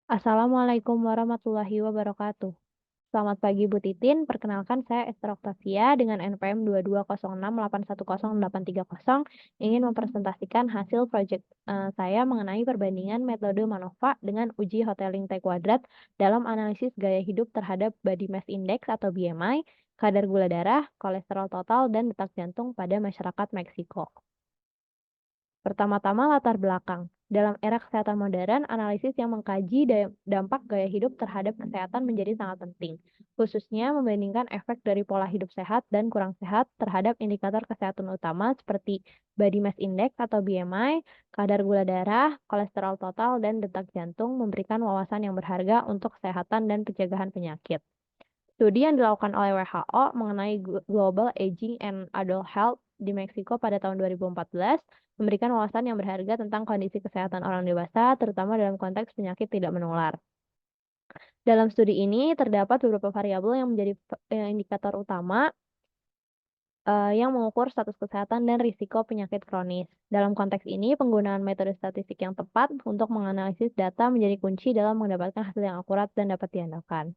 Assalamualaikum warahmatullahi wabarakatuh. Selamat pagi Bu Titin, perkenalkan saya Esther Octavia dengan NPM 22068108030 ingin mempresentasikan hasil proyek saya mengenai perbandingan metode MANOVA dengan uji hoteling T kuadrat dalam analisis gaya hidup terhadap body mass index atau BMI, kadar gula darah, kolesterol total, dan detak jantung pada masyarakat Meksiko. Pertama-tama latar belakang. Dalam era kesehatan modern, analisis yang mengkaji dampak gaya hidup terhadap kesehatan menjadi sangat penting, khususnya membandingkan efek dari pola hidup sehat dan kurang sehat terhadap indikator kesehatan utama seperti body mass index atau BMI, kadar gula darah, kolesterol total, dan detak jantung memberikan wawasan yang berharga untuk kesehatan dan pencegahan penyakit. Studi yang dilakukan oleh WHO mengenai Global Aging and Adult Health di Meksiko pada tahun 2014 memberikan wawasan yang berharga tentang kondisi kesehatan orang dewasa, terutama dalam konteks penyakit tidak menular. Dalam studi ini terdapat beberapa variabel yang menjadi indikator utama yang mengukur status kesehatan dan risiko penyakit kronis. Dalam konteks ini, penggunaan metode statistik yang tepat untuk menganalisis data menjadi kunci dalam mendapatkan hasil yang akurat dan dapat diandalkan.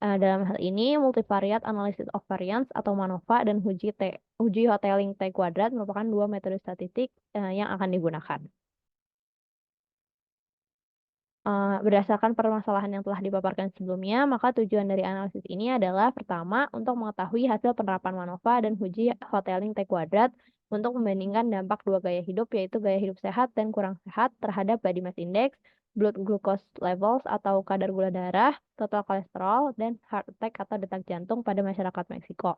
Dalam hal ini, multivariate analysis of variance atau MANOVA dan uji hoteling T kuadrat merupakan dua metode statistik yang akan digunakan. Berdasarkan permasalahan yang telah dipaparkan sebelumnya, maka tujuan dari analisis ini adalah pertama, untuk mengetahui hasil penerapan MANOVA dan uji hoteling T kuadrat untuk membandingkan dampak dua gaya hidup, yaitu gaya hidup sehat dan kurang sehat terhadap body mass index, blood glucose levels atau kadar gula darah, total kolesterol, dan heart attack atau detak jantung pada masyarakat Meksiko.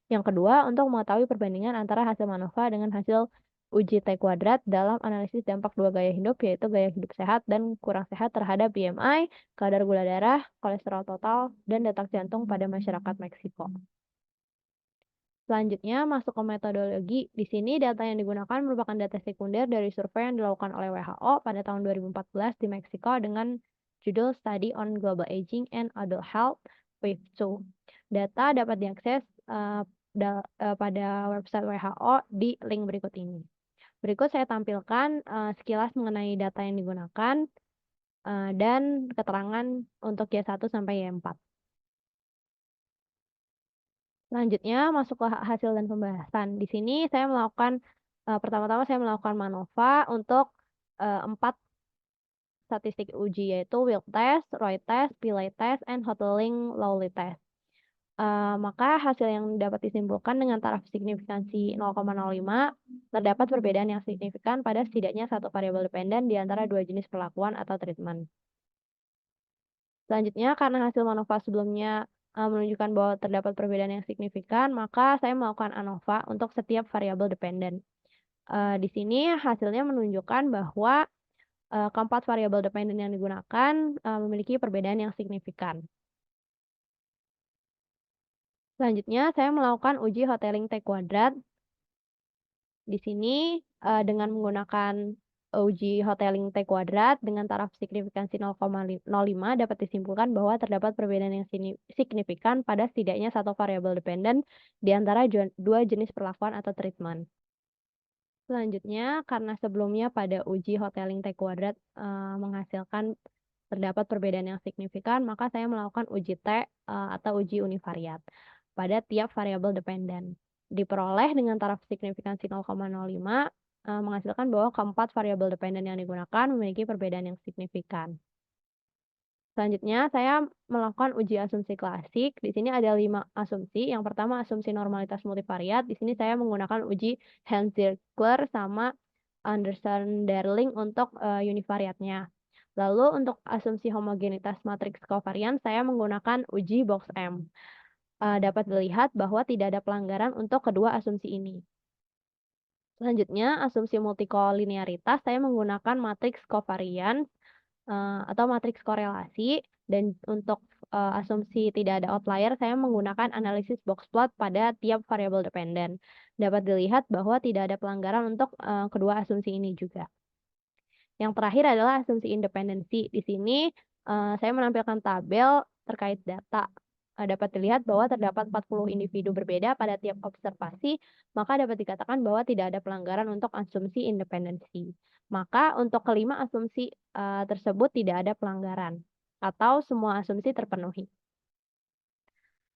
Yang kedua, untuk mengetahui perbandingan antara hasil MANOVA dengan hasil uji T kuadrat dalam analisis dampak dua gaya hidup, yaitu gaya hidup sehat dan kurang sehat terhadap BMI, kadar gula darah, kolesterol total, dan detak jantung pada masyarakat Meksiko. Selanjutnya, masuk ke metodologi. Di sini data yang digunakan merupakan data sekunder dari survei yang dilakukan oleh WHO pada tahun 2014 di Meksiko dengan judul Study on Global Aging and Adult Health Wave 2. Data dapat diakses pada website WHO di link berikut ini. Berikut saya tampilkan sekilas mengenai data yang digunakan dan keterangan untuk Y1 sampai Y4. Selanjutnya masuk ke hasil dan pembahasan. Di sini saya melakukan pertama-tama saya melakukan MANOVA untuk 4 statistik uji, yaitu Wilk test, Roy test, Pillay test, and Hotelling Lowry test. Maka hasil yang dapat disimpulkan dengan taraf signifikansi 0,05 terdapat perbedaan yang signifikan pada setidaknya satu variabel dependen di antara dua jenis perlakuan atau treatment. Selanjutnya, karena hasil MANOVA sebelumnya menunjukkan bahwa terdapat perbedaan yang signifikan, maka saya melakukan ANOVA untuk setiap variabel dependen. Di sini hasilnya menunjukkan bahwa keempat variabel dependen yang digunakan memiliki perbedaan yang signifikan. Selanjutnya, saya melakukan uji hoteling T kuadrat. Di sini dengan menggunakan uji hoteling T kuadrat dengan taraf signifikansi 0,05 dapat disimpulkan bahwa terdapat perbedaan yang signifikan pada setidaknya satu variabel dependen di antara dua jenis perlakuan atau treatment. Selanjutnya, karena sebelumnya pada uji hoteling T kuadrat menghasilkan terdapat perbedaan yang signifikan, maka saya melakukan uji T atau uji univariat pada tiap variabel dependen. Diperoleh dengan taraf signifikansi 0,05 menghasilkan bahwa keempat variabel dependen yang digunakan memiliki perbedaan yang signifikan. Selanjutnya, saya melakukan uji asumsi klasik. Di sini ada 5 asumsi. Yang pertama, asumsi normalitas multivariat. Di sini saya menggunakan uji Hans-Ziegler sama Anderson-Darling untuk univariatnya. Lalu untuk asumsi homogenitas matriks kovarian, saya menggunakan uji box M. Dapat dilihat bahwa tidak ada pelanggaran untuk kedua asumsi ini. Selanjutnya, asumsi multikolinearitas, saya menggunakan matriks kovarian atau matriks korelasi, dan untuk asumsi tidak ada outlier, saya menggunakan analisis box plot pada tiap variabel dependen. Dapat dilihat bahwa tidak ada pelanggaran untuk kedua asumsi ini juga. Yang terakhir adalah asumsi independensi. Di sini saya menampilkan tabel terkait data. dapat dilihat bahwa terdapat 40 individu berbeda pada tiap observasi, maka dapat dikatakan bahwa tidak ada pelanggaran untuk asumsi independensi. Maka untuk kelima asumsi tersebut tidak ada pelanggaran atau semua asumsi terpenuhi.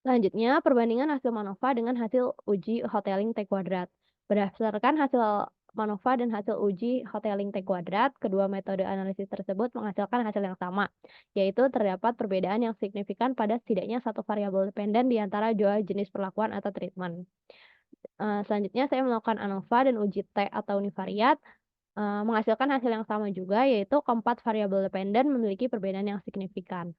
Selanjutnya, perbandingan hasil MANOVA dengan hasil uji Hotelling T kuadrat. Berdasarkan hasil MANOVA dan hasil uji Hotelling T kuadrat, kedua metode analisis tersebut menghasilkan hasil yang sama, yaitu terdapat perbedaan yang signifikan pada setidaknya satu variabel dependen di antara dua jenis perlakuan atau treatment. Selanjutnya, saya melakukan ANOVA dan uji T atau univariat, menghasilkan hasil yang sama juga, yaitu keempat variabel dependen memiliki perbedaan yang signifikan.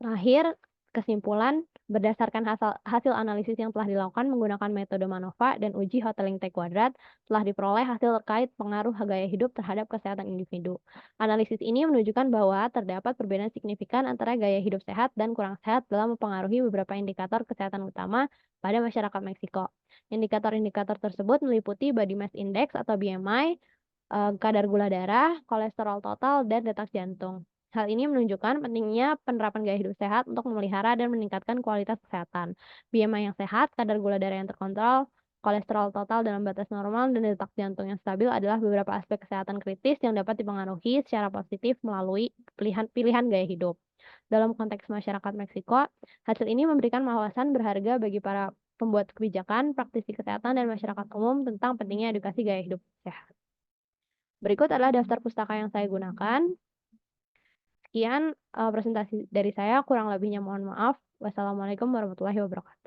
Terakhir, kesimpulan, berdasarkan hasil analisis yang telah dilakukan menggunakan metode MANOVA dan uji Hotelling T kuadrat, telah diperoleh hasil terkait pengaruh gaya hidup terhadap kesehatan individu. Analisis ini menunjukkan bahwa terdapat perbedaan signifikan antara gaya hidup sehat dan kurang sehat dalam mempengaruhi beberapa indikator kesehatan utama pada masyarakat Meksiko. Indikator-indikator tersebut meliputi body mass index atau BMI, kadar gula darah, kolesterol total, dan detak jantung. Hal ini menunjukkan pentingnya penerapan gaya hidup sehat untuk memelihara dan meningkatkan kualitas kesehatan. BMI yang sehat, kadar gula darah yang terkontrol, kolesterol total dalam batas normal, dan detak jantung yang stabil adalah beberapa aspek kesehatan kritis yang dapat dipengaruhi secara positif melalui pilihan gaya hidup. Dalam konteks masyarakat Meksiko, hasil ini memberikan wawasan berharga bagi para pembuat kebijakan, praktisi kesehatan, dan masyarakat umum tentang pentingnya edukasi gaya hidup sehat. Berikut adalah daftar pustaka yang saya gunakan. Sekian, presentasi dari saya, kurang lebihnya mohon maaf. Wassalamualaikum warahmatullahi wabarakatuh.